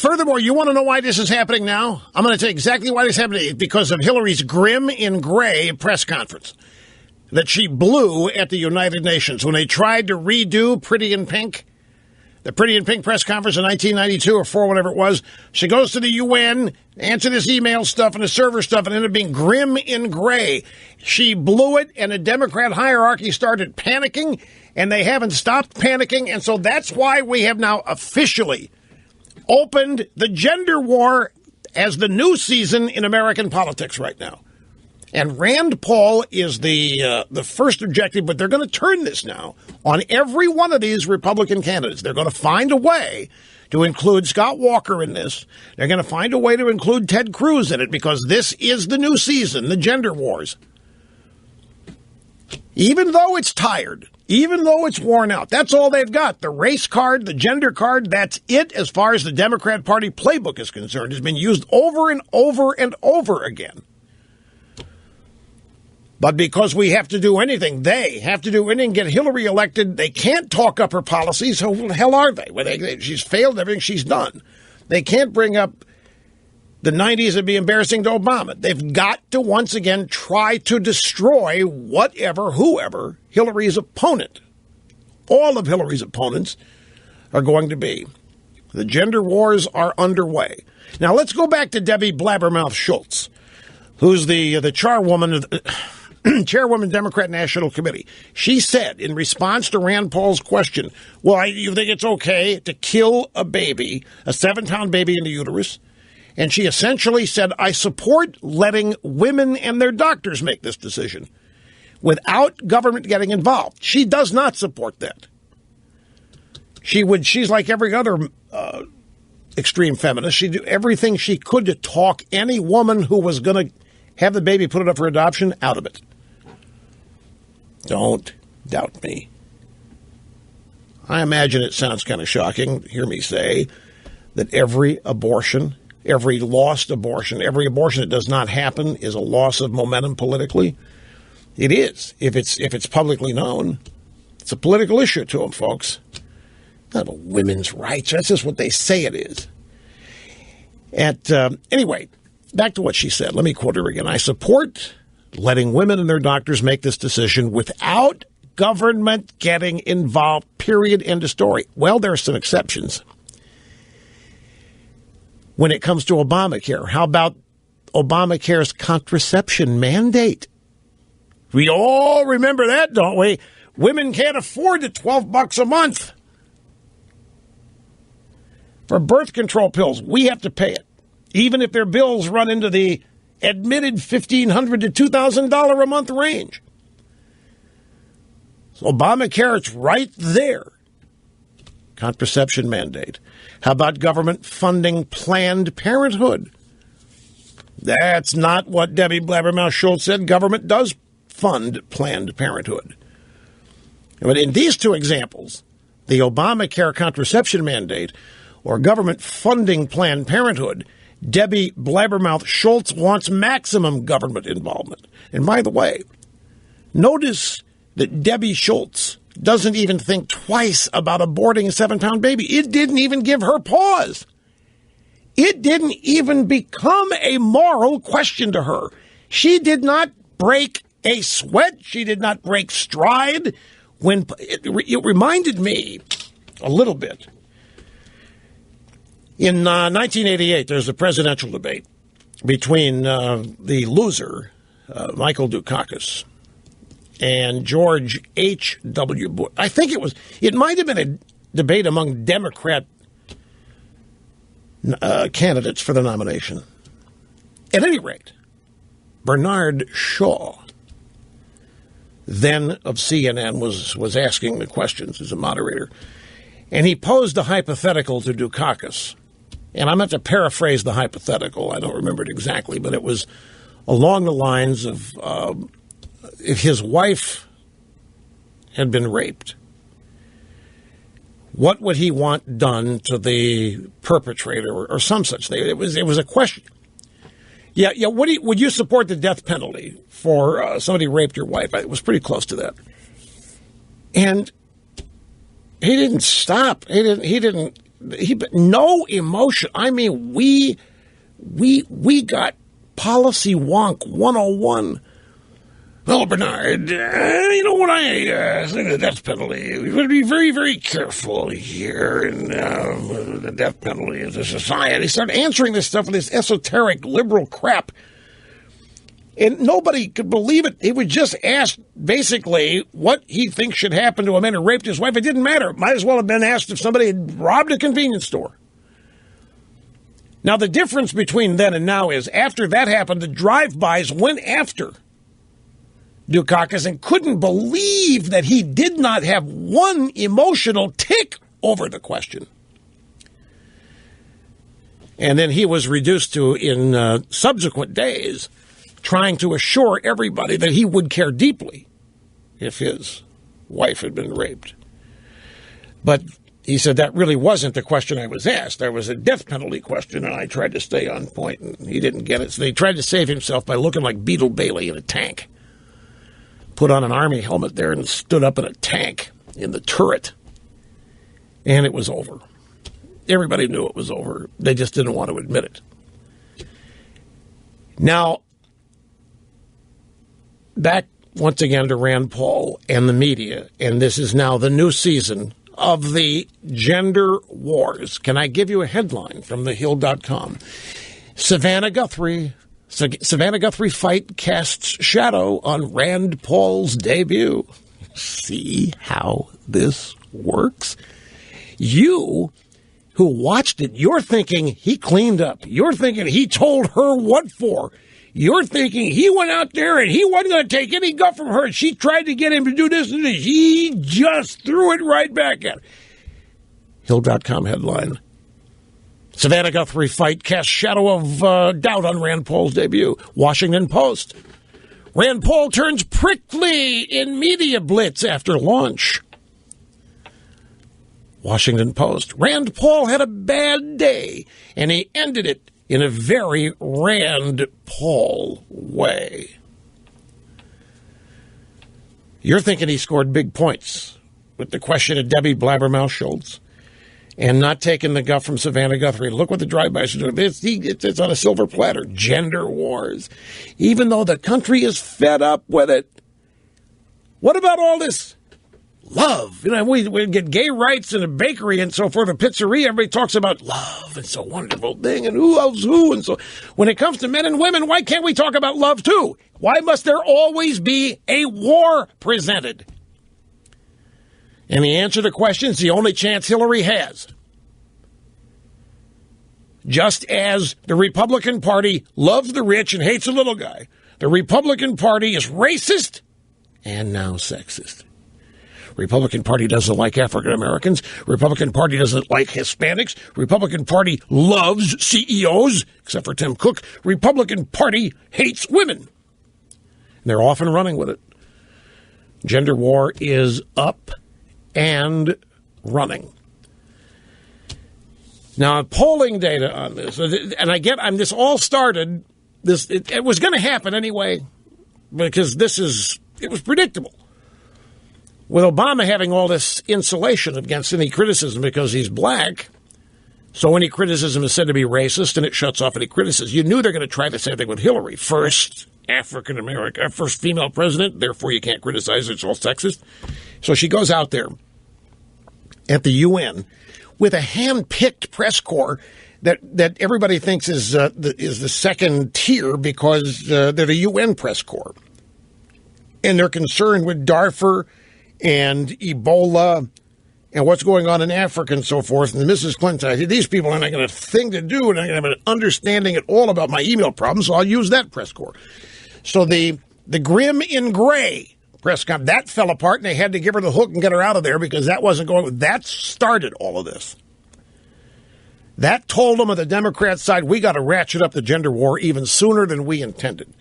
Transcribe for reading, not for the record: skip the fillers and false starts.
Furthermore, you want to know why this is happening now? I'm going to tell you exactly why this is happening. Because of Hillary's grim in gray press conference that she blew at the United Nations when they tried to redo Pretty in Pink. The Pretty in Pink press conference in 1992 or 4, whatever it was. She goes to the UN, answer this email stuff and the server stuff, and ended up being grim in gray. She blew it, and the Democrat hierarchy started panicking, and they haven't stopped panicking, and so that's why we have now officially opened the gender war as the new season in American politics right now. And Rand Paul is the first objective, but they're going to turn this now on every one of these Republican candidates. They're going to find a way to include Scott Walker in this. They're going to find a way to include Ted Cruz in it because this is the new season, the gender wars. Even though it's tired, even though it's worn out, that's all they've got. The race card, the gender card, that's it as far as the Democrat Party playbook is concerned. It's been used over and over and over again. But because we have to do anything, they have to do anything, get Hillary elected. They can't talk up her policies. Who the hell are they? Well, she's failed everything she's done. They can't bring up the 90s and be embarrassing to Obama. They've got to once again try to destroy whoever Hillary's opponent, all of Hillary's opponents are going to be. The gender wars are underway. Now let's go back to Debbie Blabbermouth Schultz, who's the chairwoman Democrat National Committee. She said in response to Rand Paul's question, well, you think it's okay to kill a baby, a 7-pound baby in the uterus? And she essentially said, I support letting women and their doctors make this decision without government getting involved. She does not support that. She's like every other extreme feminist. She'd do everything she could to talk any woman who was going to have the baby put it up for adoption out of it. Don't doubt me. I imagine it sounds kind of shocking to hear me say that every abortion, every lost abortion, every abortion that does not happen is a loss of momentum politically. It is, if it's publicly known. It's a political issue to them, folks. Not about women's rights. That's just what they say it is. Anyway, back to what she said. Let me quote her again. I support letting women and their doctors make this decision without government getting involved, period, end of story. Well, there are some exceptions. When it comes to Obamacare, how about Obamacare's contraception mandate? We all remember that, don't we? Women can't afford the $12 a month for birth control pills. We have to pay it, even if their bills run into the admitted $1,500 to $2,000 a month range. So Obamacare, it's right there. Contraception mandate. How about government funding Planned Parenthood? That's not what Debbie Blabbermouth Schultz said. Government does fund Planned Parenthood. But in these two examples, the Obamacare contraception mandate or government funding Planned Parenthood, Debbie Blabbermouth Schultz wants maximum government involvement. And by the way, notice that Debbie Schultz doesn't even think twice about aborting a 7-pound baby. It didn't even give her pause. It didn't even become a moral question to her. She did not break a sweat. She did not break stride. When it reminded me a little bit. In 1988, there's a presidential debate between the loser, Michael Dukakis, and George H.W. Bush. I think it might have been a debate among Democrat candidates for the nomination. At any rate, Bernard Shaw, then of CNN, was asking the questions as a moderator, and he posed a hypothetical to Dukakis. And I'm going to paraphrase the hypothetical. I don't remember it exactly, but it was along the lines of if his wife had been raped, what would he want done to the perpetrator or some such thing? It was a question. Yeah. Would you support the death penalty for somebody who raped your wife? It was pretty close to that. And he didn't stop. He didn't no emotion. I mean, we got policy wonk 101. Well, Bernard, you know what I think of the death penalty? We've got to be very, very careful here in the death penalty as a society. Started answering this stuff with this esoteric liberal crap. And nobody could believe it. He would just ask, basically, what he thinks should happen to a man who raped his wife. It didn't matter. It might as well have been asked if somebody had robbed a convenience store. Now, the difference between then and now is, after that happened, the drive-bys went after Dukakis and couldn't believe that he did not have one emotional tick over the question. And then he was reduced to, in subsequent days, trying to assure everybody that he would care deeply if his wife had been raped. But he said that really wasn't the question I was asked. There was a death penalty question, and I tried to stay on point, and he didn't get it. So he tried to save himself by looking like Beetle Bailey in a tank. Put on an army helmet there and stood up in a tank in the turret. And it was over. Everybody knew it was over. They just didn't want to admit it. Now, back once again to Rand Paul and the media, and this is now the new season of the gender wars. Can I give you a headline from thehill.com? Savannah Guthrie fight casts shadow on Rand Paul's debut. See how this works? You who watched it, you're thinking he cleaned up. You're thinking he told her what for. You're thinking he went out there and he wasn't going to take any guff from her. She tried to get him to do this and this. He just threw it right back at her. Hill.com headline. Savannah Guthrie fight casts shadow of doubt on Rand Paul's debut. Washington Post. Rand Paul turns prickly in media blitz after launch. Washington Post. Rand Paul had a bad day, and he ended it in a very Rand Paul way. You're thinking he scored big points with the question of Debbie Blabbermouth Schultz and not taking the guff from Savannah Guthrie. Look what the drive-bys are doing. It's on a silver platter. Gender wars. Even though the country is fed up with it. What about all this love? You know, we get gay rights in a bakery and so forth, a pizzeria. Everybody talks about love. It's a wonderful thing, and who loves who, and so. When it comes to men and women, why can't we talk about love too? Why must there always be a war presented? And the answer to the question is the only chance Hillary has. Just as the Republican Party loves the rich and hates the little guy, the Republican Party is racist and now sexist. Republican Party doesn't like African Americans. Republican Party doesn't like Hispanics. Republican Party loves CEOs, except for Tim Cook. Republican Party hates women. And they're often running with it. Gender war is up and running. Now, polling data on this, and this all started, it was going to happen anyway, because it was predictable. With Obama having all this insulation against any criticism because he's black, so any criticism is said to be racist, and it shuts off any criticism. You knew they're going to try the same thing with Hillary. First African American, first female president, therefore you can't criticize her, it's all sexist. So she goes out there at the UN with a hand-picked press corps that everybody thinks is the second tier because they're the UN press corps. And they're concerned with Darfur and Ebola and what's going on in Africa and so forth. And Mrs. Clinton said, these people aren't going to have a thing to do and I'm going to have an understanding at all about my email problems, so I'll use that press corps. So the Grim in Gray press conference, that fell apart, and they had to give her the hook and get her out of there because that wasn't going. That started all of this. That told them on the Democrat side, we got to ratchet up the gender war even sooner than we intended.